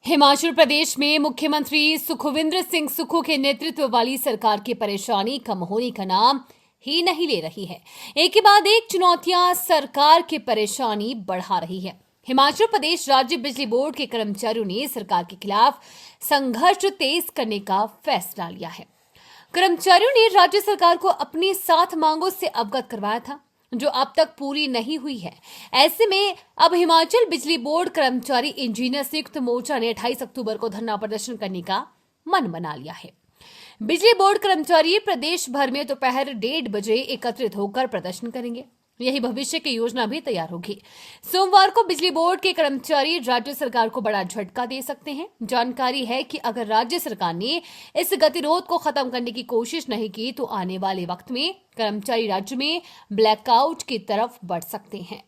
हिमाचल प्रदेश में मुख्यमंत्री सुखविंदर सिंह सुक्खू के नेतृत्व वाली सरकार की परेशानी कम होने का नाम ही नहीं ले रही है। एक के बाद एक चुनौतियां सरकार की परेशानी बढ़ा रही है। हिमाचल प्रदेश राज्य बिजली बोर्ड के कर्मचारियों ने सरकार के खिलाफ संघर्ष तेज करने का फैसला लिया है। कर्मचारियों ने राज्य सरकार को अपनी 7 मांगों से अवगत करवाया था, जो अब तक पूरी नहीं हुई है। ऐसे में अब हिमाचल बिजली बोर्ड कर्मचारी इंजीनियर संयुक्त मोर्चा ने 28 अक्टूबर को धरना प्रदर्शन करने का मन बना लिया है। बिजली बोर्ड कर्मचारी प्रदेश भर में दोपहर 1:30 बजे एकत्रित होकर प्रदर्शन करेंगे। यही भविष्य की योजना भी तैयार होगी। सोमवार को बिजली बोर्ड के कर्मचारी राज्य सरकार को बड़ा झटका दे सकते हैं। जानकारी है कि अगर राज्य सरकार ने इस गतिरोध को खत्म करने की कोशिश नहीं की तो आने वाले वक्त में कर्मचारी राज्य में ब्लैकआउट की तरफ बढ़ सकते हैं।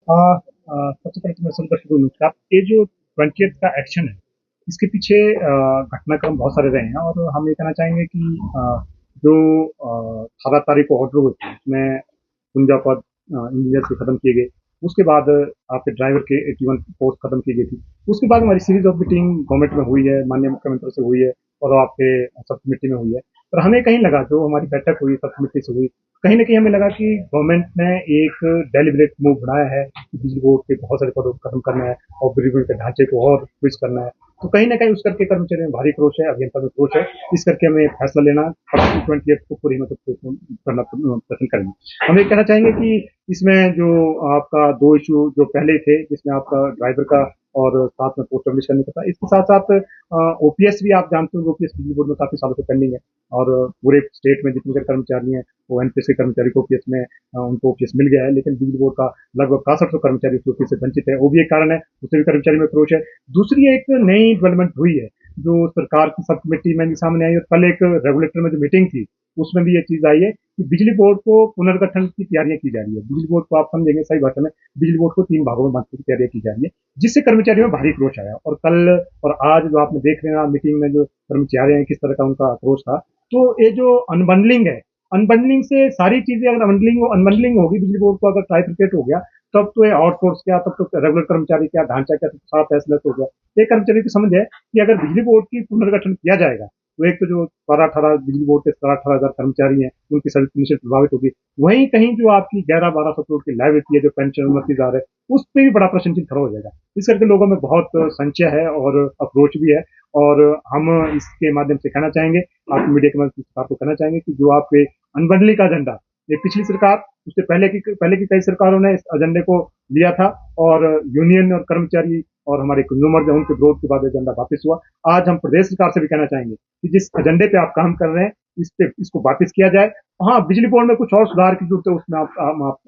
सबसे पहले तो मैं संघर्ष को नमस्कार। ये जो 20th का एक्शन है, इसके पीछे घटनाक्रम बहुत सारे रहे हैं और हम ये कहना चाहेंगे कि जो 18 तारीख को ऑर्डर हुए थे, उसमें 49 पद इंजीनियर के खत्म किए गए। उसके बाद आपके ड्राइवर के 81 पोस्ट खत्म की गई थी। उसके बाद हमारी सीरीज ऑफ मीटिंग गवर्नमेंट में हुई है, माननीय मुख्यमंत्री से हुई है और आपके सब कमेटी में हुई है। पर हमें कहीं लगा, जो हमारी बैठक हुई सब कमेटी से हुई, कहीं न कहीं हमें लगा कि गवर्नमेंट ने एक डेलिब्रेट मूव बढ़ाया है कि बिजली बोर्ड के बहुत सारे पदों को खत्म करना है और बिजली बोर्ड के ढांचे को और ट्विस्ट करना है। तो कहीं न कहीं उस करके कर्मचारियों में भारी क्रोश है, अभियंता में क्रोश है। इस करके हमें फैसला लेना पड़ा कि 20th को पूरी हिम्मत करना पसंद करेंगे। हम ये कहना चाहेंगे कि इसमें जो आपका 2 इश्यू जो पहले थे, जिसमें आपका ड्राइवर का और साथ में पोस्ट पब्लिश करने का था। इसके साथ-साथ ओपीएस भी आप जानते हो, ओपीएस बिजली बोर्ड में काफ़ी सालों से पेंडिंग है और पूरे स्टेट में जितने भी कर्मचारी हैं, वो एनपीएस के कर्मचारी को ओपीएस में उनको ओपीएस मिल गया है, लेकिन बिजली बोर्ड का लगभग 6500 कर्मचारी उस ओपीएस से वंचित है। वो भी एक कारण है, उससे भी कर्मचारी में क्रोश है। दूसरी एक नई डेवलपमेंट हुई है, जो सरकार की सब कमेटी में भी सामने आई और कल एक रेगुलेटर में जो मीटिंग थी, उसमें भी ये चीज़ आई है कि बिजली बोर्ड को पुनर्गठन की तैयारियां की जा रही है। बिजली बोर्ड को आप समझेंगे सही भाषा में, बिजली बोर्ड को 3 भागों में बांटने की तैयारियां की जा रही है, जिससे कर्मचारियों में भारी क्रोश आया। और कल और आज जो आपने देख रहे हैं मीटिंग में जो कर्मचारी हैं, किस तरह का उनका क्रोश था। तो ये जो अनबंडलिंग है, अनबंडलिंग से सारी चीजें अगर अनबंडलिंग होगी, बिजली बोर्ड को अगर ट्राइफिकेट हो गया, तब तो ये आउटसोर्स क्या, तब तो रेगुलर कर्मचारी क्या, ढांचा क्या, तो सारा फैसला हो गया। एक कर्मचारी की समझ है कि अगर बिजली बोर्ड की पुनर्गठन किया जाएगा, तो एक तो जो 12-18 बिजली बोर्ड के 17-18 हजार कर्मचारी हैं, उनकी सर्विस कमीशन प्रभावित होगी। वहीं कहीं जो आपकी 1100-1200 करोड़ की लायबिलिटी है, जो पेंशन उन्नतिदार है, उस पर भी बड़ा प्रश्न चिन्ह खड़ा हो जाएगा। इस करके लोगों में बहुत संशय है और अप्रोच भी है। और हम इसके माध्यम से कहना चाहेंगे, आप मीडिया के माध्यम से सरकार को कहना चाहेंगे कि जो आपके अनबंडलिंग का एजेंडा, ये पिछली सरकार, उससे पहले की कई सरकारों ने इस एजेंडे को लिया था और यूनियन और कर्मचारी और हमारे कंज्यूमर जो उनके विरोध के बाद एजेंडा वापस हुआ। आज हम प्रदेश सरकार से भी कहना चाहेंगे कि जिस एजेंडे पे आप काम कर रहे हैं, इसको वापस किया जाए। हाँ, बिजली बोर्ड में कुछ और सुधार की जरूरत है, उसमें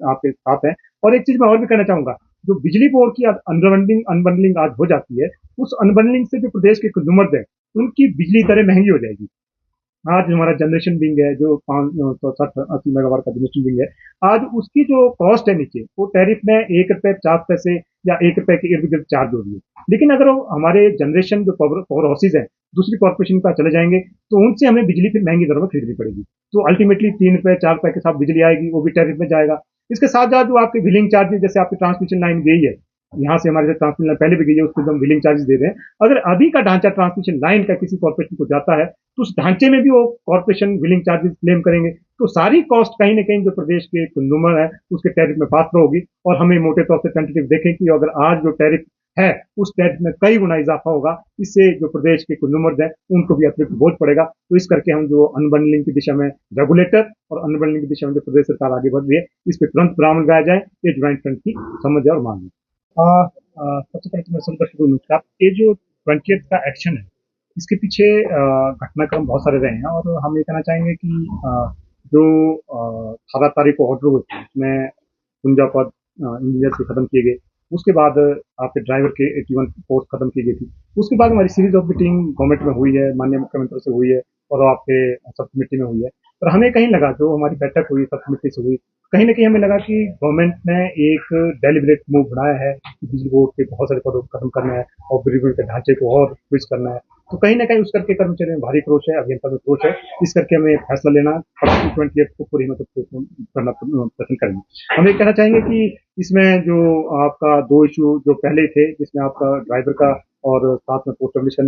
आपके साथ हैं। और एक चीज मैं और भी कहना चाहूंगा, जो बिजली बोर्ड की अनबंडलिंग आज हो जाती है, उस अनबंडलिंग से जो प्रदेश के कंज्यूमर है, उनकी बिजली दरें महंगी हो जाएगी। आज हमारा जनरेशन विंग है, जो 560-80 मेगावाट का जनरेशन विंग है, आज उसकी जो कॉस्ट है नीचे, वो टैरिफ में ₹1.50 या ₹1 के इर्द गिर्द चार्ज हो रही है। लेकिन अगर वो हमारे जनरेशन जो पावर हाउसेज है, दूसरी कॉर्पोरेशन का चले जाएंगे, तो उनसे हमें बिजली फिर महंगी दरों में खरीदनी पड़ेगी। तो अल्टीमेटली ₹3 ₹4 के साथ बिजली आएगी, वो भी टैरिफ में जाएगा। इसके साथ साथ जो आपके बिलिंग चार्जेस, जैसे आपकी ट्रांसमिशन लाइन गई है, यहाँ से हमारे ट्रांसमिशन लाइन पहले भी गई है, उसको हम बिलिंग चार्जेस दे रहे हैं। अगर अभी का ढांचा ट्रांसमिशन लाइन का किसी कॉर्पोरेशन को जाता है, तो उस ढांचे में भी वो कॉर्पोरेशन बिलिंग चार्जेस क्लेम करेंगे। तो सारी कॉस्ट कहीं ना कहीं जो प्रदेश के कंज्यूमर है, उसके टैरिफ में पास होगी। और हमें मोटे तौर से टेंटेटिव देखें कि अगर आज जो टैरिफ है, उस टैरिफ में कई गुना इजाफा होगा। इससे जो प्रदेश के कंज्यूमर्स हैं, उनको भी अतिरिक्त बोझ पड़ेगा। तो इस करके हम जो अनबंडलिंग की दिशा में रेगुलेटर और अनबंडलिंग की दिशा में जो प्रदेश सरकार आगे बढ़ रही है, इस पर तुरंत विराम लगाया जाए। ये ज्वाइंट फ्रंट की समझ और मांग है। सबसे पहले तो मैं संघर्ष को नमस्कार। ये जो 20th का एक्शन है, इसके पीछे घटनाक्रम बहुत सारे रहे हैं और हम ये कहना चाहेंगे कि जो 18 तारीख को ऑर्डर हुए थे, उसमें 49 पद इंजीनियर के खत्म किए गए। उसके बाद आपके ड्राइवर के 81 पोस्ट खत्म की गई थी। उसके बाद हमारी सीरीज ऑफ मीटिंग गवर्नमेंट में हुई है, माननीय मुख्यमंत्री से हुई है और आपके सब कमेटी में हुई है। पर हमें कहीं लगा, जो हमारी बैठक हुई सब कमेटी से हुई, कहीं न कहीं हमें लगा कि गवर्नमेंट ने एक डेलिब्रेट मूव बढ़ाया है कि बिजली बोर्ड के बहुत सारे पदों को खत्म करना है और बिजली बोर्ड के ढांचे को और ट्विस्ट करना है। तो कहीं ना कहीं उस करके कर्मचारियों में भारी क्रोश है, अभियंता में क्रोश है। इस करके हमें फैसला लेना 28 को पूरी मतलब करना पसंद करेंगे। हम ये कहना चाहेंगे कि इसमें जो आपका 2 इशू जो पहले थे, जिसमें आपका ड्राइवर का और साथ में पोस्ट पब्लिश